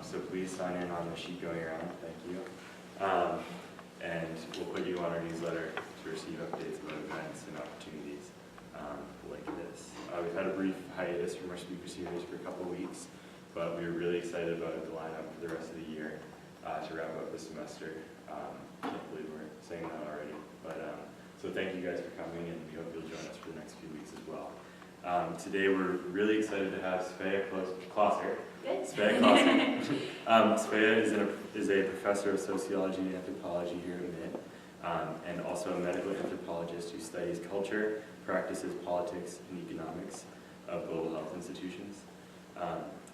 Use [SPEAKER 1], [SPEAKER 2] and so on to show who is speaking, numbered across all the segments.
[SPEAKER 1] So please sign in on the sheet going around. Thank you. And we'll put you on our newsletter to receive updates about events and opportunities like this. We've had a brief hiatus from our speaker series for a couple of weeks, but we were really excited about the lineup for the rest of the year to wrap up the semester. Can't believe we're saying that already. But so thank you guys for coming, and we hope you'll join us for the next few weeks as well. Today we're really excited to have Svea Closser. Svea Closser. Svea is a professor of sociology and anthropology here at Mid, and also a medical anthropologist who studies culture, practices politics, and economics of global health institutions.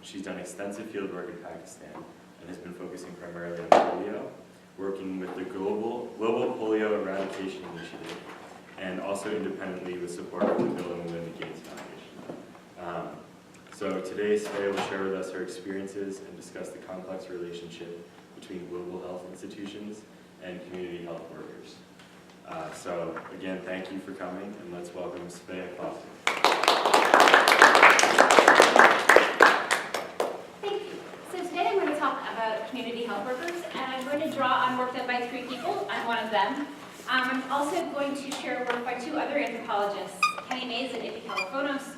[SPEAKER 1] She's done extensive field work in Pakistan and has been focusing primarily on polio, working with the Global Polio Eradication Initiative, and also independently with support from the Bill and Melinda Gates Foundation. So today, Svea will share with us her experiences and discuss the complex relationship between global health institutions and community health workers. So again, thank you for coming, and let's welcome Svea Closser.
[SPEAKER 2] Thank you. So today I'm going to talk about community health workers, and I'm going to draw on work done by 3 people. I'm one of them. I'm also going to share work by 2 other anthropologists, Kenny Mays and Ipi Kalafonos.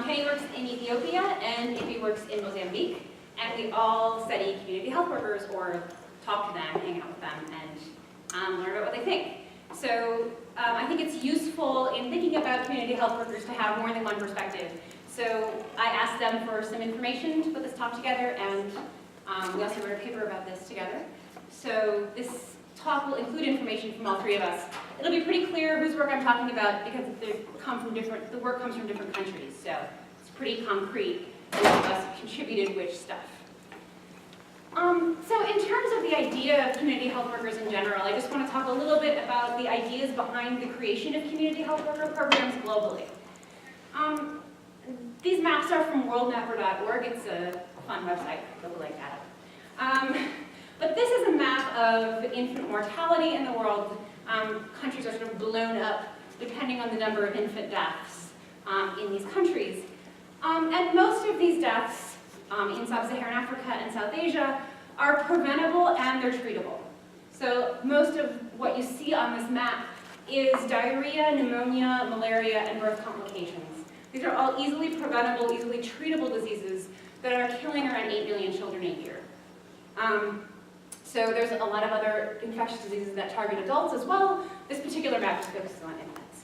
[SPEAKER 2] Kenny works in Ethiopia and Ipi works in Mozambique, and we all study community health workers or talk to them, hang out with them, and learn about what they think. So I think it's useful in thinking about community health workers to have more than one perspective. So I asked them for some information to put this talk together, and we also wrote a paper about this together. So this talk will include information from all 3 of us. It'll be pretty clear whose work I'm talking about because the work comes from different countries, so it's pretty concrete which of us contributed which stuff. So in terms of the idea of community health workers in general, I just want to talk a little bit about the ideas behind the creation of community health worker programs globally. These maps are from worldmapper.org. It's a fun website. Go like that. But this is a map of infant mortality in the world. Countries are sort of blown up depending on the number of infant deaths in these countries. And most of these deaths in sub-Saharan Africa and South Asia are preventable and they're treatable. So most of what you see on this map is diarrhea, pneumonia, malaria, and birth complications. These are all easily preventable, easily treatable diseases that are killing around 8 million children a year. So there's a lot of other infectious diseases that target adults as well. This particular map just focuses on infants.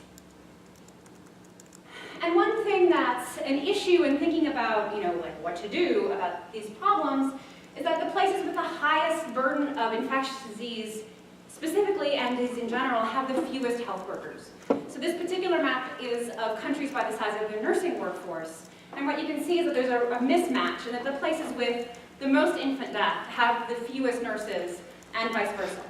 [SPEAKER 2] And one thing that's an issue in thinking about, like what to do about these problems is that the places with the highest burden of infectious disease specifically and disease in general have the fewest health workers. So this particular map is of countries by the size of their nursing workforce. And what you can see is that there's a mismatch, and that the places with the most infant death have the fewest nurses, and vice versa.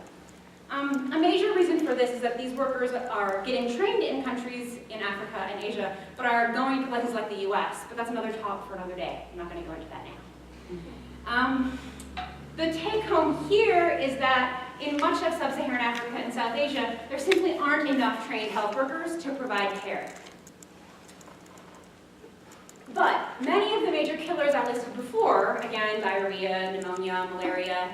[SPEAKER 2] A major reason for this is that these workers are getting trained in countries in Africa and Asia, but are going to places like the US, but that's another talk for another day. I'm not going to go into that now. The take home here is that in much of sub-Saharan Africa and South Asia, there simply aren't enough trained health workers to provide care. But many of the major killers I listed before, again, diarrhea, pneumonia, malaria,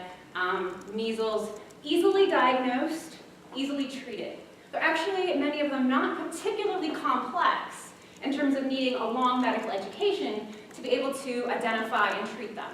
[SPEAKER 2] measles, easily diagnosed, easily treated. They're actually, many of them, not particularly complex in terms of needing a long medical education to be able to identify and treat them.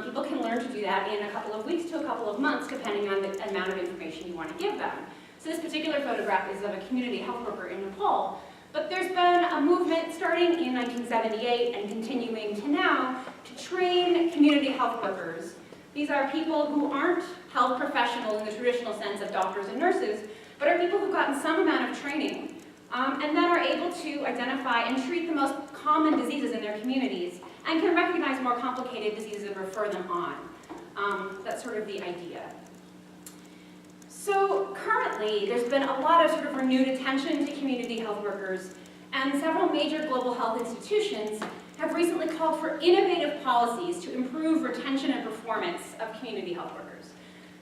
[SPEAKER 2] People can learn to do that in a couple of weeks to a couple of months, depending on the amount of information you want to give them. So this particular photograph is of a community health worker in Nepal. But there's been a movement starting in 1978 and continuing to now to train community health workers. These are people who aren't health professionals in the traditional sense of doctors and nurses, but are people who've gotten some amount of training and then are able to identify and treat the most common diseases in their communities and can recognize more complicated diseases and refer them on. That's sort of the idea. So currently, there's been a lot of sort of renewed attention to community health workers, and several major global health institutions have recently called for innovative policies to improve retention and performance of community health workers.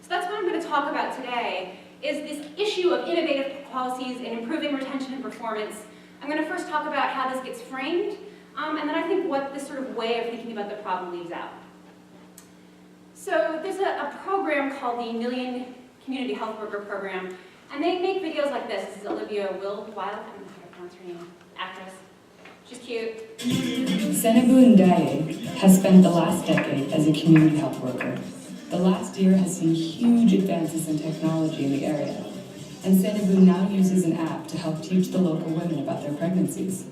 [SPEAKER 2] So that's what I'm going to talk about today, is this issue of innovative policies in improving retention and performance. I'm going to first talk about how this gets framed, and then I think what this sort of way of thinking about the problem leaves out. So there's a program called the Million Community Health Worker Program, and they make videos like this. This is Olivia Wilde, I don't know how to pronounce her name, actress. She's cute.
[SPEAKER 3] Senabu Ndaye has spent the last decade as a community health worker. The last year has seen huge advances in technology in the area, and Senabu now uses an app to help teach the local women about their pregnancies.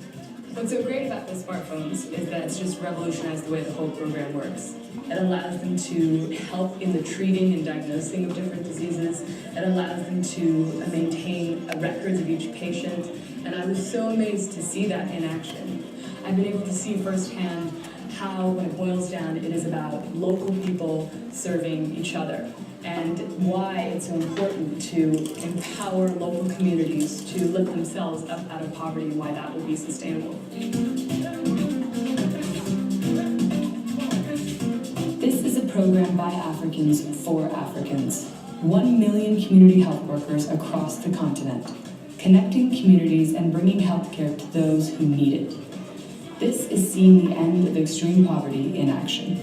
[SPEAKER 3] What's so great about the smartphones is that it's just revolutionized the way the whole program works. It allows them to help in the treating and diagnosing of different diseases. It allows them to maintain records of each patient. And I was so amazed to see that in action. I've been able to see firsthand how, when it boils down, it is about local people serving each other, and why it's so important to empower local communities to lift themselves up out of poverty, and why that will be sustainable. This is a program by Africans for Africans. 1 million community health workers across the continent, connecting communities and bringing healthcare to those who need it. This is seeing the end of extreme poverty in action.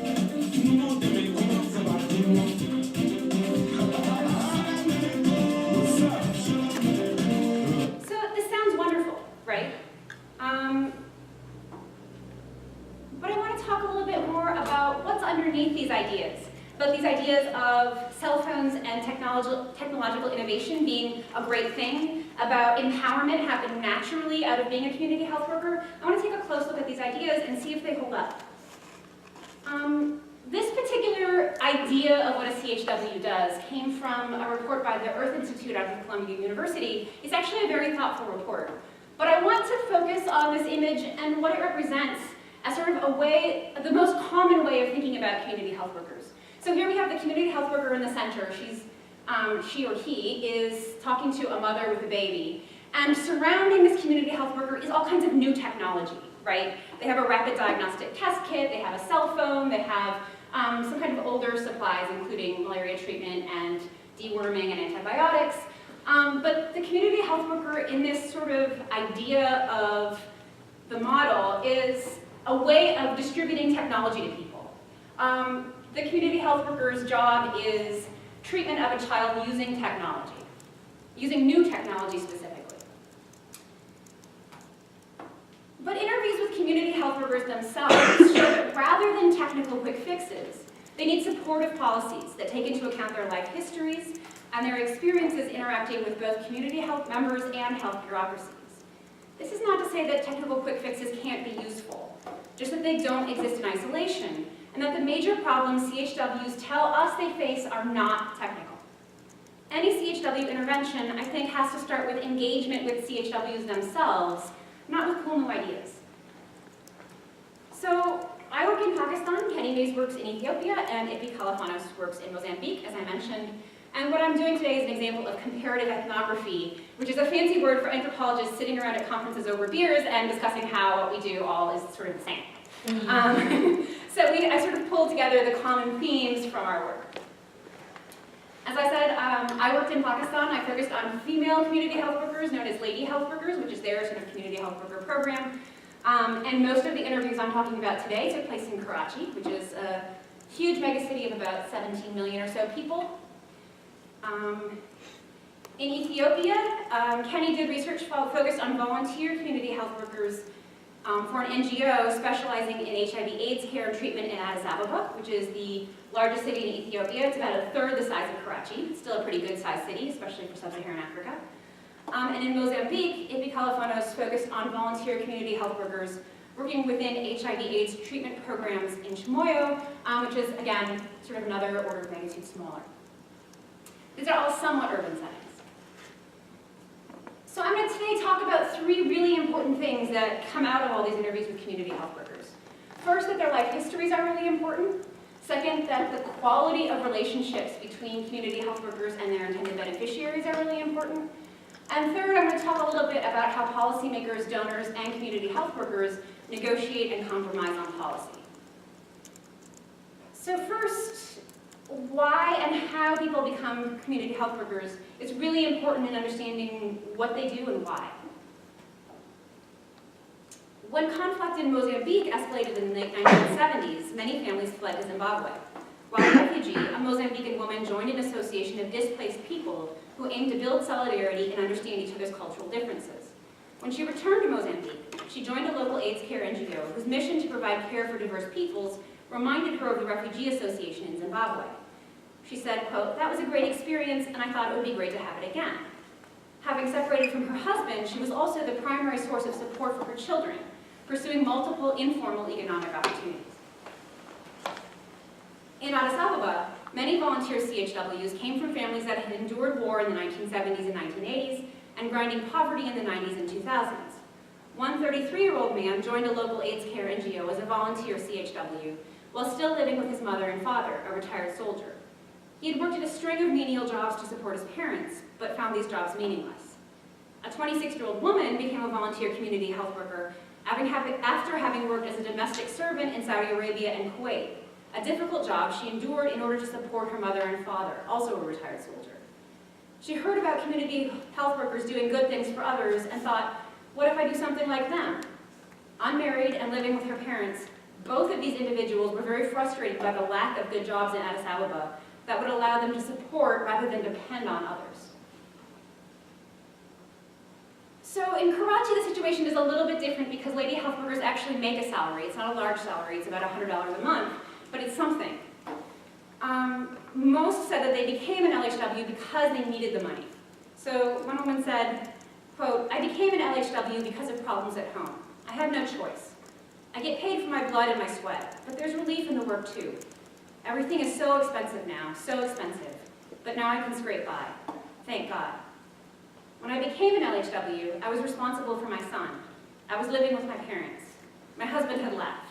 [SPEAKER 2] So this sounds wonderful, right? But I want to talk a little bit more about what's underneath these ideas. About these ideas of cell phones and technological innovation being a great thing, about empowerment happening naturally out of being a community health worker. I want to take a close look at these ideas and see if they hold up. This particular idea of what a CHW does came from a report by the Earth Institute out of Columbia University. It's actually a very thoughtful report. But I want to focus on this image and what it represents as sort of a way, the most common way of thinking about community health workers. So here we have the community health worker in the center. She or he is talking to a mother with a baby. And surrounding this community health worker is all kinds of new technology, right? They have a rapid diagnostic test kit, they have a cell phone, they have some kind of older supplies, including malaria treatment and deworming and antibiotics. But the community health worker in this sort of idea of the model is a way of distributing technology to people. The community health worker's job is treatment of a child using technology, using new technology specifically. But interviews with community health workers themselves show that rather than technical quick fixes, they need supportive policies that take into account their life histories and their experiences interacting with both community health members and health bureaucracies. This is not to say that technical quick fixes can't be useful, just that they don't exist in isolation, and that the major problems CHWs tell us they face are not technical. Any CHW intervention, I think, has to start with engagement with CHWs themselves, not with cool new ideas. So I work in Pakistan, Kenny Mays works in Ethiopia, and Ipi Kalafanos works in Mozambique, as I mentioned. And what I'm doing today is an example of comparative ethnography, which is a fancy word for anthropologists sitting around at conferences over beers and discussing how what we do all is sort of the same. So I sort of pulled together the common themes from our work. As I said, I worked in Pakistan. I focused on female community health workers, known as lady health workers, which is their sort of community health worker program. And most of the interviews I'm talking about today took place in Karachi, which is a huge megacity of about 17 million or so people. In Ethiopia, Kenny did research focused on volunteer community health workers for an NGO specializing in HIV/AIDS care and treatment in Addis Ababa, which is the largest city in Ethiopia. It's about a third the size of Karachi. It's still a pretty good sized city, especially for sub-Saharan Africa. And in Mozambique, Ipi Kalafanos focused on volunteer community health workers working within HIV/AIDS treatment programs in Chimoio, which is, again, sort of another order of magnitude smaller. These are all somewhat urban settings. So I'm going to today talk about three really important things that come out of all these interviews with community health workers. First, that their life histories are really important. Second, that the quality of relationships between community health workers and their intended beneficiaries are really important. And third, I'm going to talk a little bit about how policymakers, donors, and community health workers negotiate and compromise on policy. So first, why and how people become community health workers is really important in understanding what they do and why. When conflict in Mozambique escalated in the late 1970s, many families fled to Zimbabwe. While a refugee, a Mozambican woman joined an association of displaced people who aimed to build solidarity and understand each other's cultural differences. When she returned to Mozambique, she joined a local AIDS care NGO whose mission to provide care for diverse peoples reminded her of the Refugee Association in Zimbabwe. She said, quote, "That was a great experience and I thought it would be great to have it again." Having separated from her husband, she was also the primary source of support for her children, pursuing multiple informal economic opportunities. In Addis Ababa, many volunteer CHWs came from families that had endured war in the 1970s and 1980s and grinding poverty in the 90s and 2000s. One 33-year-old man joined a local AIDS care NGO as a volunteer CHW while still living with his mother and father, a retired soldier. He had worked at a string of menial jobs to support his parents, but found these jobs meaningless. A 26-year-old woman became a volunteer community health worker after having worked as a domestic servant in Saudi Arabia and Kuwait, a difficult job she endured in order to support her mother and father, also a retired soldier. She heard about community health workers doing good things for others and thought, what if I do something like them? Unmarried and living with her parents, both of these individuals were very frustrated by the lack of good jobs in Addis Ababa that would allow them to support rather than depend on others. So in Karachi, the situation is a little bit different because lady health workers actually make a salary. It's not a large salary, it's about $100 a month, but it's something. Most said that they became an LHW because they needed the money. So one woman said, quote, "I became an LHW because of problems at home. I had no choice. I get paid for my blood and my sweat, but there's relief in the work too. Everything is so expensive now, so expensive, but now I can scrape by. Thank God. When I became an LHW, I was responsible for my son. I was living with my parents. My husband had left.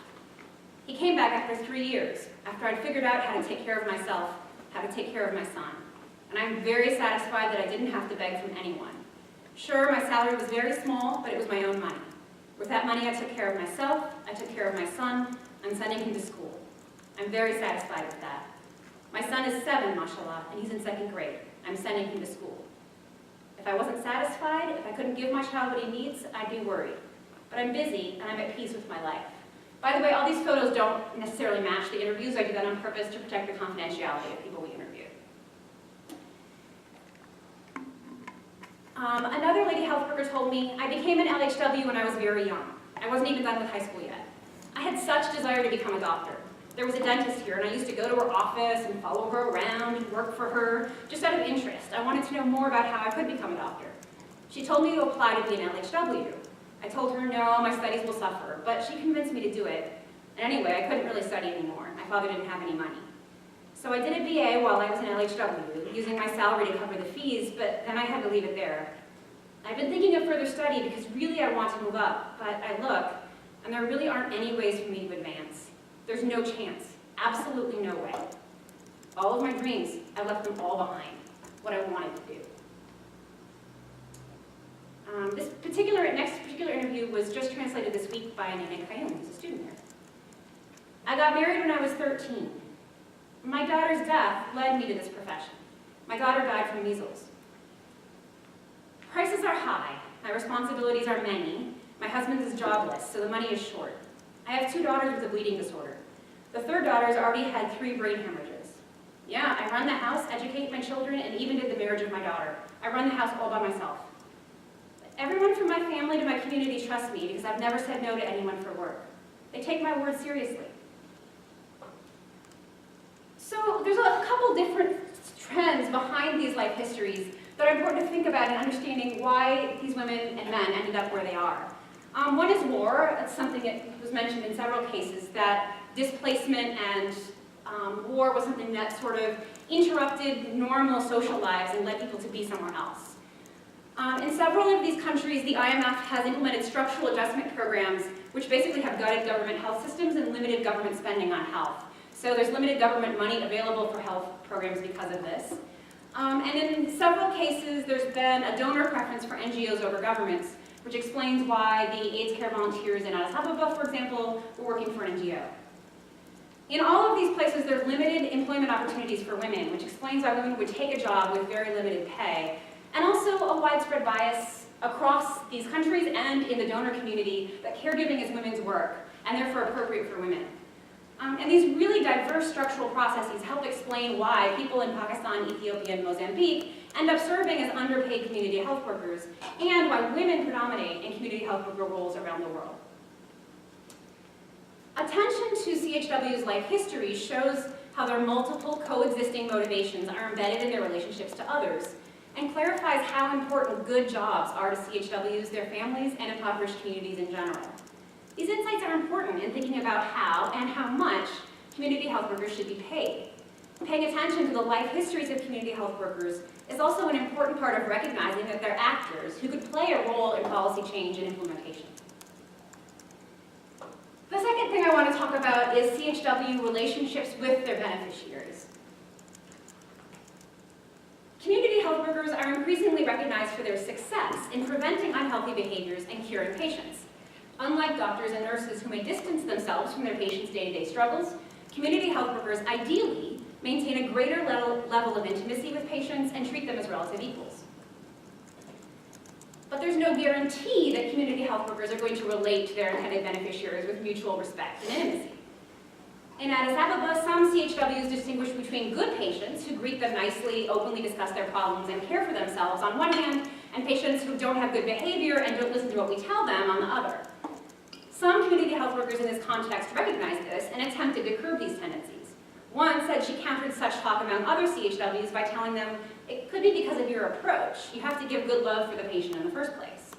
[SPEAKER 2] He came back after 3 years, after I'd figured out how to take care of myself, how to take care of my son. And I'm very satisfied that I didn't have to beg from anyone. Sure, my salary was very small, but it was my own money. With that money, I took care of myself, I took care of my son, I'm sending him to school. I'm very satisfied with that. My son is 7, mashallah, and he's in 2nd grade. I'm sending him to school. If I wasn't satisfied, if I couldn't give my child what he needs, I'd be worried. But I'm busy, and I'm at peace with my life." By the way, all these photos don't necessarily match the interviews. I did that on purpose to protect the confidentiality of people we interviewed. Another lady health worker told me, "I became an LHW when I was very young. I wasn't even done with high school yet. I had such desire to become a doctor. There was a dentist here, and I used to go to her office and follow her around and work for her, just out of interest. I wanted to know more about how I could become a doctor. She told me to apply to be an LHW. I told her, no, my studies will suffer, but she convinced me to do it. And anyway, I couldn't really study anymore. My father didn't have any money. So I did a BA while I was an LHW, using my salary to cover the fees, but then I had to leave it there. I've been thinking of further study because really I want to move up, but I look, and there really aren't any ways for me to advance. There's no chance, absolutely no way. All of my dreams, I left them all behind, what I wanted to do." Next particular interview was just translated this week by Nina Kayum, who's a student here. "I got married when I was 13. My daughter's death led me to this profession. My daughter died from measles. Prices are high, my responsibilities are many, my husband is jobless, so the money is short. I have 2 daughters with a bleeding disorder. The 3rd daughter's already had 3 brain hemorrhages. Yeah, I run the house, educate my children, and even did the marriage of my daughter. I run the house all by myself. Everyone from my family to my community trusts me because I've never said no to anyone for work. They take my word seriously." So there's a couple different trends behind these life histories that are important to think about in understanding why these women and men ended up where they are. One is war. That's something that was mentioned in several cases, that displacement and war was something that sort of interrupted normal social lives and led people to be somewhere else. In several of these countries, the IMF has implemented structural adjustment programs which basically have gutted government health systems and limited government spending on health. So there's limited government money available for health programs because of this. And in several cases, there's been a donor preference for NGOs over governments, which explains why the AIDS care volunteers in Addis Ababa, for example, were working for an NGO. In all of these places, there's limited employment opportunities for women, which explains why women would take a job with very limited pay, and also a widespread bias across these countries and in the donor community that caregiving is women's work, and therefore appropriate for women. And these really diverse structural processes help explain why people in Pakistan, Ethiopia, and Mozambique end up serving as underpaid community health workers, and why women predominate in community health worker roles around the world. Attention to CHW's life history shows how their multiple coexisting motivations are embedded in their relationships to others, and clarifies how important good jobs are to CHWs, their families, and impoverished communities in general. These insights are important in thinking about how and how much community health workers should be paid. Paying attention to the life histories of community health workers is also an important part of recognizing that they're actors who could play a role in policy change and implementation. The second thing I want to talk about is CHW relationships with their beneficiaries. Community health workers are increasingly recognized for their success in preventing unhealthy behaviors and curing patients. Unlike doctors and nurses who may distance themselves from their patients' day-to-day struggles, community health workers ideally maintain a greater level of intimacy with patients and treat them as relative equals. But there's no guarantee that community health workers are going to relate to their intended beneficiaries with mutual respect and intimacy. In Addis Ababa, some CHWs distinguish between good patients who greet them nicely, openly discuss their problems, and care for themselves on one hand, and patients who don't have good behavior and don't listen to what we tell them on the other. Some community health workers in this context recognized this and attempted to curb these tendencies. One said she countered such talk among other CHWs by telling them, it could be because of your approach. You have to give good love for the patient in the first place.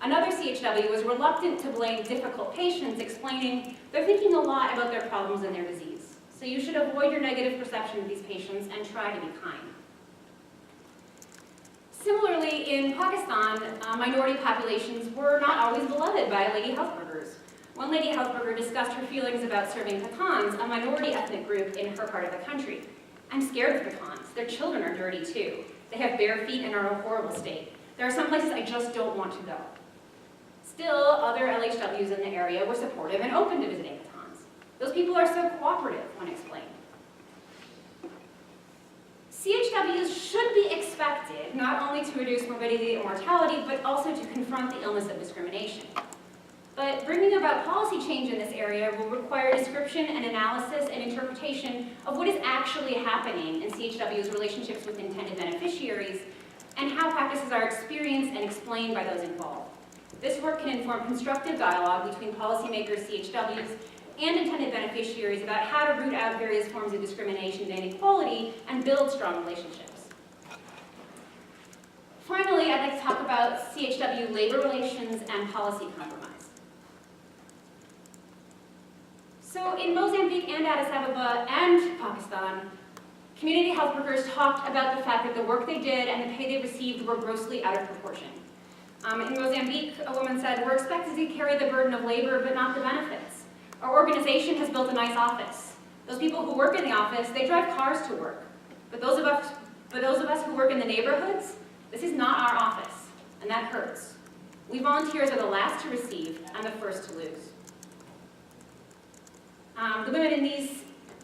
[SPEAKER 2] Another CHW was reluctant to blame difficult patients, explaining they're thinking a lot about their problems and their disease. So you should avoid your negative perception of these patients and try to be kind. Similarly, in Pakistan, minority populations were not always beloved by lady health workers. One lady health worker discussed her feelings about serving Pathans, a minority ethnic group in her part of the country. I'm scared of Pathans. Their children are dirty too. They have bare feet and are in a horrible state. There are some places I just don't want to go. Still, other LHWs in the area were supportive and open to visiting Pathans. Those people are so cooperative when explained. CHWs should be expected not only to reduce morbidity and mortality, but also to confront the illness of discrimination. But bringing about policy change in this area will require description and analysis and interpretation of what is actually happening in CHW's relationships with intended beneficiaries and how practices are experienced and explained by those involved. This work can inform constructive dialogue between policymakers, CHWs, and intended beneficiaries about how to root out various forms of discrimination and inequality and build strong relationships. Finally, I'd like to talk about CHW labor relations and policy compromise. So in Mozambique and Addis Ababa and Pakistan, community health workers talked about the fact that the work they did and the pay they received were grossly out of proportion. In Mozambique, a woman said, "We're expected to carry the burden of labor, but not the benefits. Our organization has built a nice office. Those people who work in the office, they drive cars to work. But those of us who work in the neighborhoods, this is not our office, and that hurts. We volunteers are the last to receive and the first to lose." The women in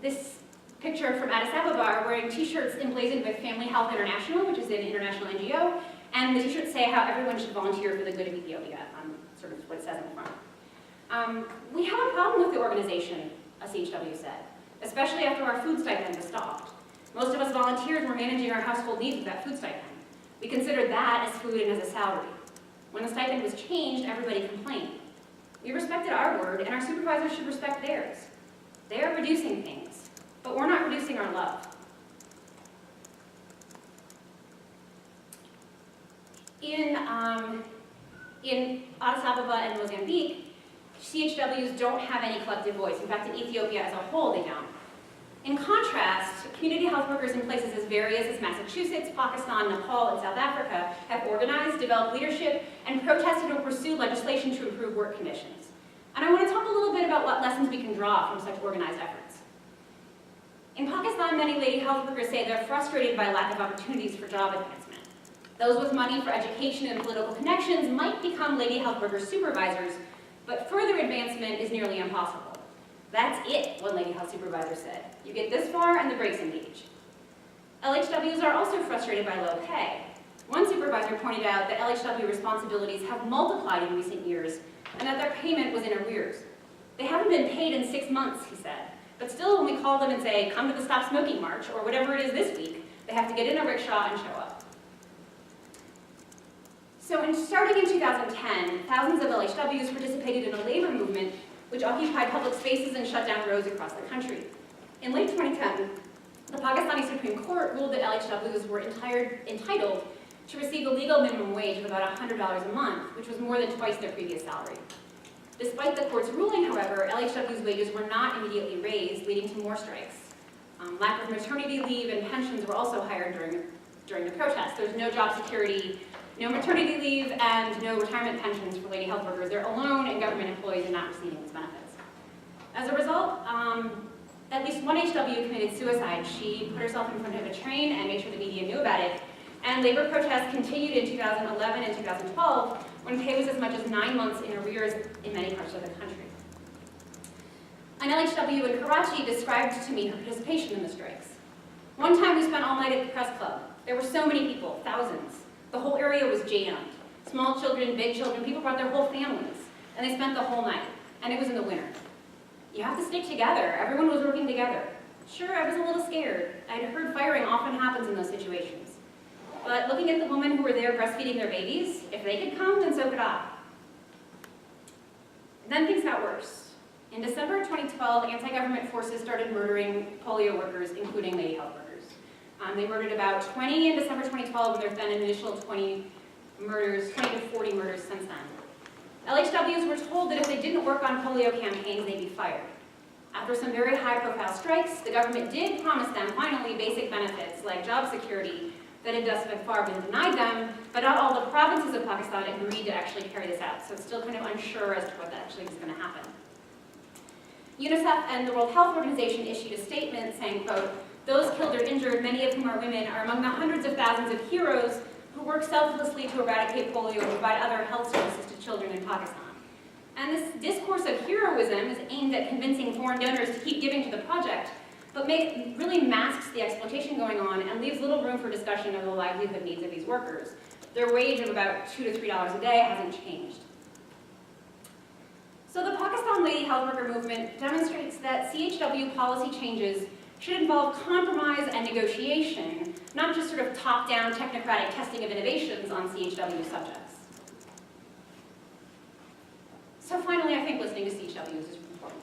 [SPEAKER 2] this picture from Addis Ababa are wearing t-shirts emblazoned with Family Health International, which is an international NGO, and the t-shirts say how everyone should volunteer for the good of Ethiopia, sort of what it says in the front. We have a problem with the organization, a CHW said, especially after our food stipend was stopped. Most of us volunteers were managing our household needs with that food stipend. We considered that as food and as a salary. When the stipend was changed, everybody complained. We respected our word, and our supervisors should respect theirs. They are reducing things, but we're not reducing our love. In Addis Ababa and Mozambique, CHWs don't have any collective voice. In fact, in Ethiopia as a whole, they don't. In contrast, community health workers in places as various as Massachusetts, Pakistan, Nepal, and South Africa have organized, developed leadership, and protested or pursued legislation to improve work conditions. And I want to talk a little bit about what lessons we can draw from such organized efforts. In Pakistan, many lady health workers say they're frustrated by lack of opportunities for job advancement. Those with money for education and political connections might become lady health workers supervisors, but further advancement is nearly impossible. That's it, one lady health supervisor said. You get this far and the brakes engage. LHWs are also frustrated by low pay. One supervisor pointed out that LHW responsibilities have multiplied in recent years and that their payment was in arrears. They haven't been paid in 6 months, he said. But still, when we call them and say, come to the Stop Smoking March, or whatever it is this week, they have to get in a rickshaw and show up. So starting in 2010, thousands of LHWs participated in a labor movement which occupied public spaces and shut down roads across the country. In late 2010, the Pakistani Supreme Court ruled that LHWs were entitled to receive a legal minimum wage of about $100 a month, which was more than twice their previous salary. Despite the court's ruling, however, LHWs' wages were not immediately raised, leading to more strikes. Lack of maternity leave and pensions were also higher during the protests. There's no job security, no maternity leave, and no retirement pensions for lady health workers. They're alone and government employees and not receiving these benefits. As a result, at least one HW committed suicide. She put herself in front of a train and made sure the media knew about it. And labor protests continued in 2011 and 2012, when pay was as much as 9 months in arrears in many parts of the country. An LHW in Karachi described to me her participation in the strikes. One time we spent all night at the press club. There were so many people, thousands. The whole area was jammed. Small children, big children, people brought their whole families. And they spent the whole night. And it was in the winter. You have to stick together. Everyone was working together. Sure, I was a little scared. I'd heard firing often happens in those situations. But looking at the women who were there breastfeeding their babies, if they could come, then so could I. Then things got worse. In December 2012, anti-government forces started murdering polio workers, including lady health workers. They murdered about 20 in December 2012, and there have been an initial 20 to 40 murders since then. LHWs were told that if they didn't work on polio campaigns, they'd be fired. After some very high-profile strikes, the government did promise them, finally, basic benefits like job security that had thus far been denied them, but not all the provinces of Pakistan agreed to actually carry this out, so it's still kind of unsure as to what actually was going to happen. UNICEF and the World Health Organization issued a statement saying, quote, "Those killed or injured, many of whom are women, are among the hundreds of thousands of heroes who work selflessly to eradicate polio and provide other health services to children in Pakistan." And this discourse of heroism is aimed at convincing foreign donors to keep giving to the project, but really masks the exploitation going on and leaves little room for discussion of the livelihood needs of these workers. Their wage of about $2 to $3 a day hasn't changed. So the Pakistan Lady Health Worker Movement demonstrates that CHW policy changes should involve compromise and negotiation, not just sort of top-down technocratic testing of innovations on CHW subjects. So finally, I think listening to CHWs is important.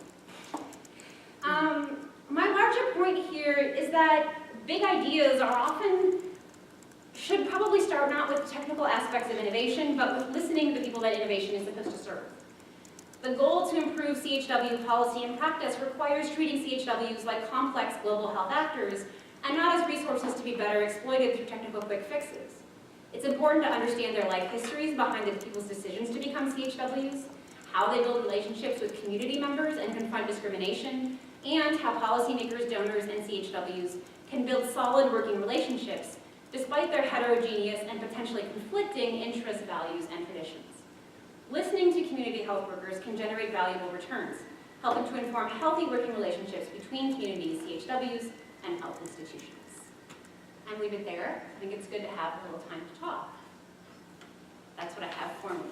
[SPEAKER 2] My larger point here is that big ideas should probably start not with technical aspects of innovation, but with listening to the people that innovation is supposed to serve. The goal to improve CHW policy and practice requires treating CHWs like complex global health actors and not as resources to be better exploited through technical quick fixes. It's important to understand their life histories behind the people's decisions to become CHWs, how they build relationships with community members and confront discrimination, and how policymakers, donors, and CHWs can build solid working relationships despite their heterogeneous and potentially conflicting interests, values, and traditions. Listening to community health workers can generate valuable returns, helping to inform healthy working relationships between communities, CHWs, and health institutions. And leave it there. I think it's good to have a little time to talk. That's what I have formally.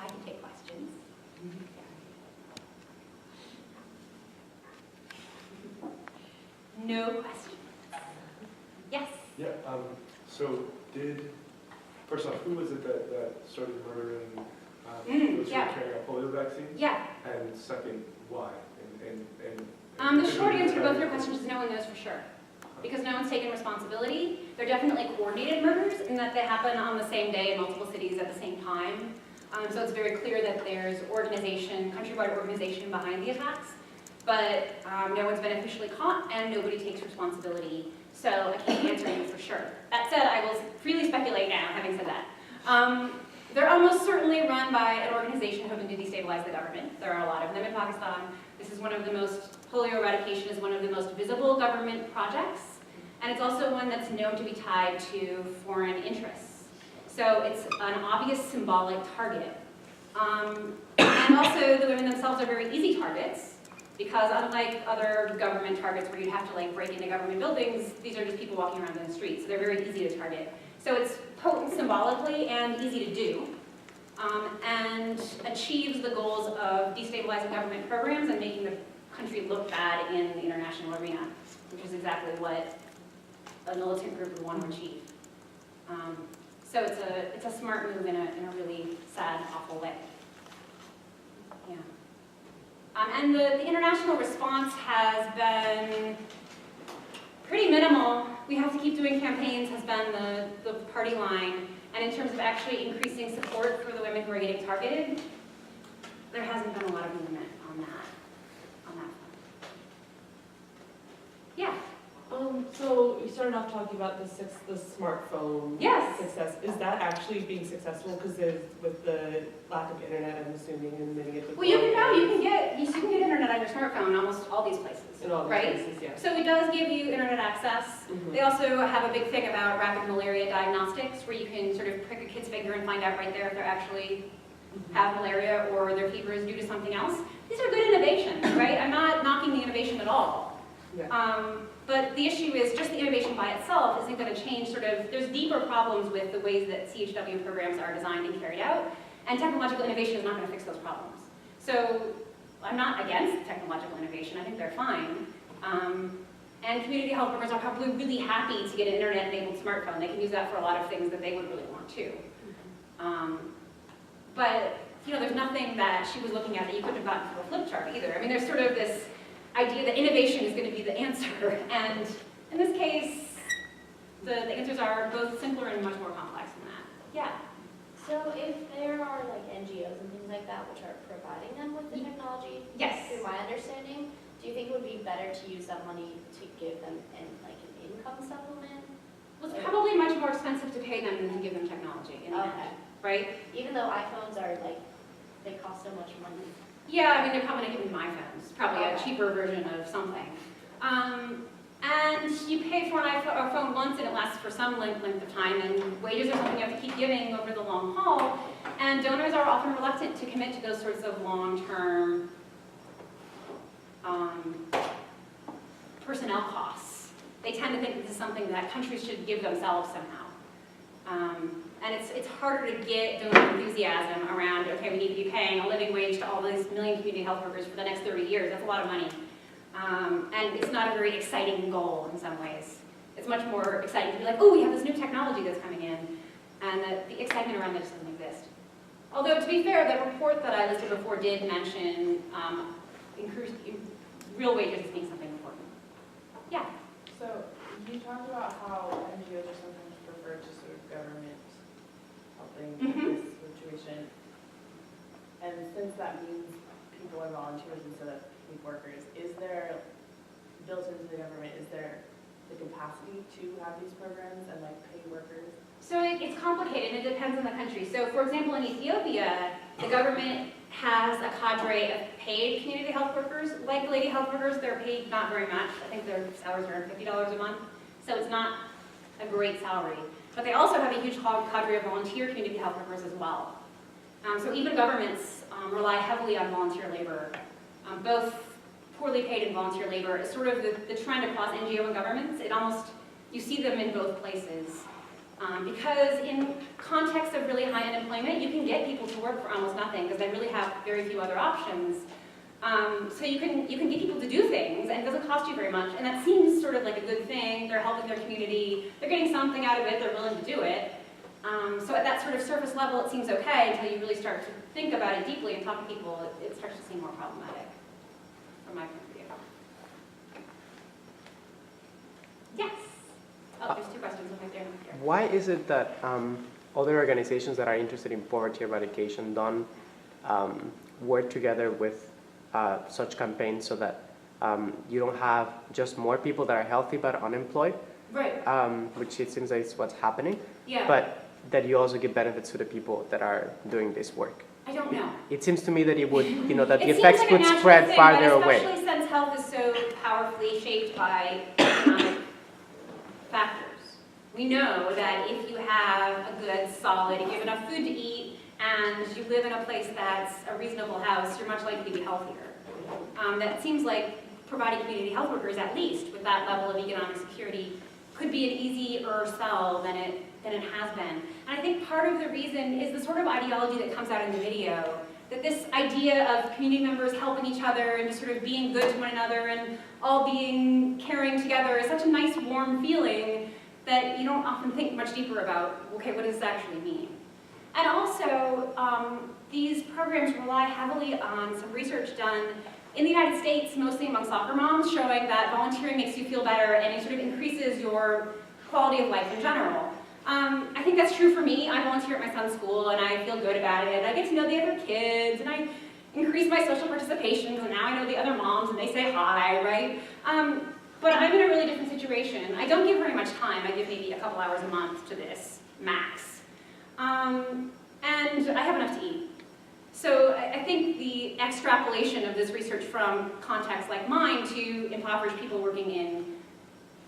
[SPEAKER 2] I can take questions. No questions. Yes?
[SPEAKER 4] Yeah, so first off, who was it that started murdering those who
[SPEAKER 2] yeah.
[SPEAKER 4] were carrying out polio vaccines?
[SPEAKER 2] Yeah.
[SPEAKER 4] And second, why?
[SPEAKER 2] The short answer to both your questions is no one knows for sure. Because no one's taken responsibility. They're definitely coordinated murders in that they happen on the same day in multiple cities at the same time. So it's very clear that there's countrywide organization behind the attacks. But no one's been officially caught and nobody takes responsibility. So I can't answer you for sure. That said, I will freely speculate now, having said that. They're almost certainly run by an organization hoping to destabilize the government. There are a lot of them in Pakistan. This is polio eradication is one of the most visible government projects. And it's also one that's known to be tied to foreign interests. So it's an obvious symbolic target. And also the women themselves are very easy targets, because unlike other government targets where you'd have to break into government buildings, these are just people walking around in the streets, so they're very easy to target. So it's potent symbolically and easy to do, and achieves the goals of destabilizing government programs and making the country look bad in the international arena, which is exactly what a militant group would want to achieve. So it's a smart move in a really sad, awful way. Yeah. And the international response has been pretty minimal. We have to keep doing campaigns has been the party line. And in terms of actually increasing support for the women who are getting targeted, there hasn't been a lot of movement on that front. Yeah.
[SPEAKER 5] So you started off talking about the smartphone
[SPEAKER 2] Yes.
[SPEAKER 5] success. Is that actually being successful? Because with the lack of internet, I'm assuming, and many of the
[SPEAKER 2] Well, you can get internet on your smartphone in almost all these places.
[SPEAKER 5] in all these
[SPEAKER 2] right?
[SPEAKER 5] places, yeah.
[SPEAKER 2] So it does give you internet access.
[SPEAKER 5] Mhm.
[SPEAKER 2] They also have a big thing about rapid malaria diagnostics, where you can sort of prick a kid's finger and find out right there if they're actually have malaria or their fever is due to something else. These are good innovations, right? I'm not knocking the innovation at all.
[SPEAKER 5] Yeah.
[SPEAKER 2] But the issue is just the innovation by itself isn't going to change there's deeper problems with the ways that CHW programs are designed and carried out, and technological innovation is not going to fix those problems. So I'm not against technological innovation, I think they're fine. And community health workers are probably really happy to get an internet-enabled smartphone. They can use that for a lot of things that they would really want to. But there's nothing that she was looking at that you couldn't have gotten from a flip chart either. I mean, there's sort of this idea that innovation is going to be the answer, and in this case, the answers are both simpler and much more complex than that. Yeah.
[SPEAKER 6] So if there are like NGOs and things like that which are providing them with the technology,
[SPEAKER 2] Yes.
[SPEAKER 6] through my understanding, do you think it would be better to use that money to give them an income supplement?
[SPEAKER 2] Well, it's probably much more expensive to pay them than to give them technology in the end,
[SPEAKER 6] Okay.
[SPEAKER 2] right?
[SPEAKER 6] Even though iPhones are they cost so much money.
[SPEAKER 2] Yeah, I mean, they're probably not giving them iPhones, probably a cheaper version of something. And you pay for an iPhone once and it lasts for some length of time, and wages are something you have to keep giving over the long haul, and donors are often reluctant to commit to those sorts of long-term personnel costs. They tend to think this is something that countries should give themselves somehow. And it's harder to get donor enthusiasm around, okay, we need to be paying a living wage to all these million community health workers for the next 30 years. That's a lot of money. And it's not a very exciting goal in some ways. It's much more exciting to be like, oh, we have this new technology that's coming in. And the excitement around that just doesn't exist. Although, to be fair, the report that I listed before did mention real wages as being something important. Yeah.
[SPEAKER 7] So you talked about how NGOs are sometimes preferred to sort of government helping with this situation. And since that means people are volunteers instead of paid workers, is there, built into the government, is there the capacity to have these programs and paid workers?
[SPEAKER 2] So it's complicated, it depends on the country. So for example, in Ethiopia, the government has a cadre of paid community health workers. Like lady health workers, they're paid not very much. I think their salaries are $50 a month. So it's not a great salary. But they also have a huge cadre of volunteer community health workers as well. So even governments rely heavily on volunteer labor. Both poorly paid and volunteer labor is sort of the trend across NGO and governments. You see them in both places. Because in context of really high unemployment, you can get people to work for almost nothing because they really have very few other options. So you can get people to do things and it doesn't cost you very much, and that seems sort of like a good thing. They're helping their community, they're getting something out of it, they're willing to do it. So at that sort of surface level, it seems okay until you really start to think about it deeply and talk to people. It starts to seem more problematic from my point of view. Yes? Oh, there's two questions right there.
[SPEAKER 8] Why is it that other organizations that are interested in poverty eradication don't work together with such campaigns so that you don't have just more people that are healthy but unemployed,
[SPEAKER 2] Right.
[SPEAKER 8] which it seems like is what's happening,
[SPEAKER 2] Yeah.
[SPEAKER 8] but that you also give benefits to the people that are doing this work?
[SPEAKER 2] I don't know.
[SPEAKER 8] It seems to me that it would, that the
[SPEAKER 2] It seems
[SPEAKER 8] effects
[SPEAKER 2] like a
[SPEAKER 8] would
[SPEAKER 2] natural
[SPEAKER 8] spread
[SPEAKER 2] thing,
[SPEAKER 8] farther
[SPEAKER 2] but
[SPEAKER 8] away.
[SPEAKER 2] especially since health is so powerfully shaped by economic factors. We know that if you have a good, solid, if you have enough food to eat, and you live in a place that's a reasonable house, you're much likely to be healthier. That seems like providing community health workers, at least, with that level of economic security, could be an easier sell than it than it has been. And I think part of the reason is the sort of ideology that comes out in the video, that this idea of community members helping each other and just sort of being good to one another and all being caring together is such a nice, warm feeling that you don't often think much deeper about, okay, what does this actually mean? And also, these programs rely heavily on some research done in the United States, mostly among soccer moms, showing that volunteering makes you feel better and it sort of increases your quality of life in general. I think that's true for me. I volunteer at my son's school and I feel good about it. I get to know the other kids and I increase my social participation because now I know the other moms and they say hi, right? But I'm in a really different situation. I don't give very much time. I give maybe a couple hours a month to this, max. And I have enough to eat. So I think the extrapolation of this research from contexts like mine to impoverished people working in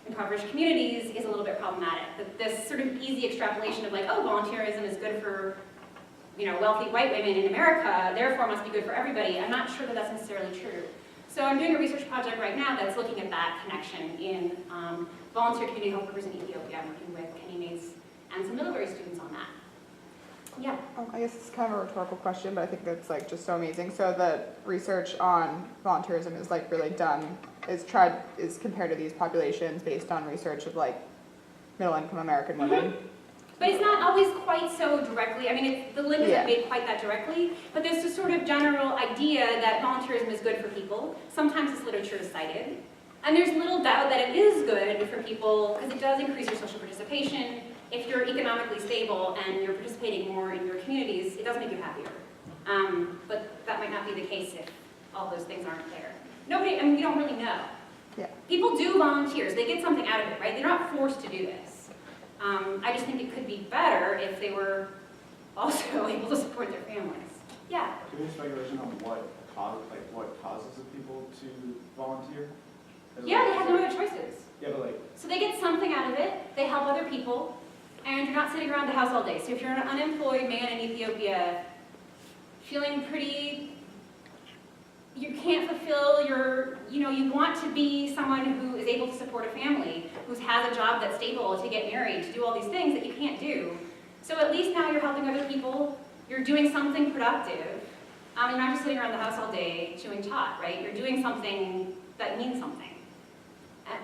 [SPEAKER 2] impoverished communities is a little bit problematic. That this sort of easy extrapolation of like, oh, volunteerism is good for, you know, wealthy white women in America, therefore must be good for everybody. I'm not sure that that's necessarily true. So I'm doing a research project right now that's looking at that connection in volunteer community health workers in Ethiopia. I'm working with Kenny Mates and some Middlebury students on that. Yeah.
[SPEAKER 9] I guess it's kind of a rhetorical question, but I think that's like just so amazing. So the research on volunteerism is like really done, is compared to these populations based on research of like middle income American women.
[SPEAKER 2] But it's not always quite so directly. I mean, the link isn't made quite that directly, but there's this sort of general idea that volunteerism is good for people. Sometimes this literature is cited. And there's little doubt that it is good for people because it does increase your social participation. If you're economically stable and you're participating more in your communities, it does make you happier. But that might not be the case if all those things aren't there. Nobody, I mean, we don't really know.
[SPEAKER 9] Yeah.
[SPEAKER 2] People do volunteers. They get something out of it, right? They're not forced to do this. I just think it could be better if they were also able to support their families. Yeah.
[SPEAKER 10] Do you have any speculation on what causes the people to volunteer?
[SPEAKER 2] Yeah, they have no other choices.
[SPEAKER 10] Yeah, but like.
[SPEAKER 2] So they get something out of it. They help other people, and you're not sitting around the house all day. So if you're an unemployed man in Ethiopia, feeling pretty, you can't fulfill your, you want to be someone who is able to support a family, who has a job that's stable, to get married, to do all these things that you can't do. So at least now you're helping other people, you're doing something productive. You're not just sitting around the house all day chewing tot, right? You're doing something that means something.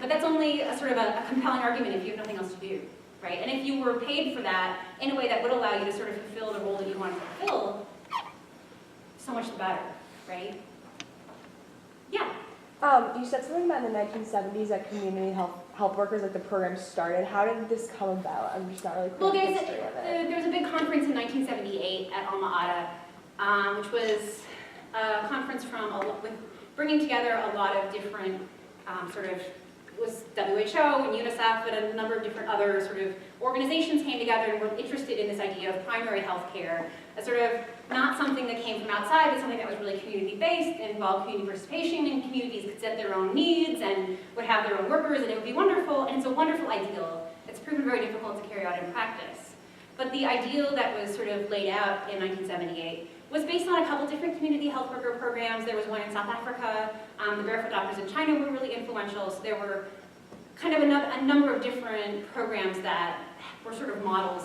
[SPEAKER 2] But that's only a sort of a compelling argument if you have nothing else to do, right? And if you were paid for that in a way that would allow you to sort of fulfill the role that you want to fulfill, so much the better, right? Yeah.
[SPEAKER 11] You said something about in the 1970s that community health workers, like the program started. How did this come about? I'm just not really clear
[SPEAKER 2] Well,
[SPEAKER 11] on the history of it.
[SPEAKER 2] there was a big conference in 1978 at Alma Ata, which was a conference with bringing together a lot of different it was WHO and UNICEF and a number of different other sort of organizations came together and were interested in this idea of primary health care as sort of not something that came from outside, but something that was really community-based, involved community participation, and communities could set their own needs and would have their own workers, and it would be wonderful, and it's a wonderful ideal. It's proven very difficult to carry out in practice. But the ideal that was sort of laid out in 1978 was based on a couple different community health worker programs. There was one in South Africa. The Barefoot Doctors in China were really influential. So there were kind of a number of different programs that were sort of models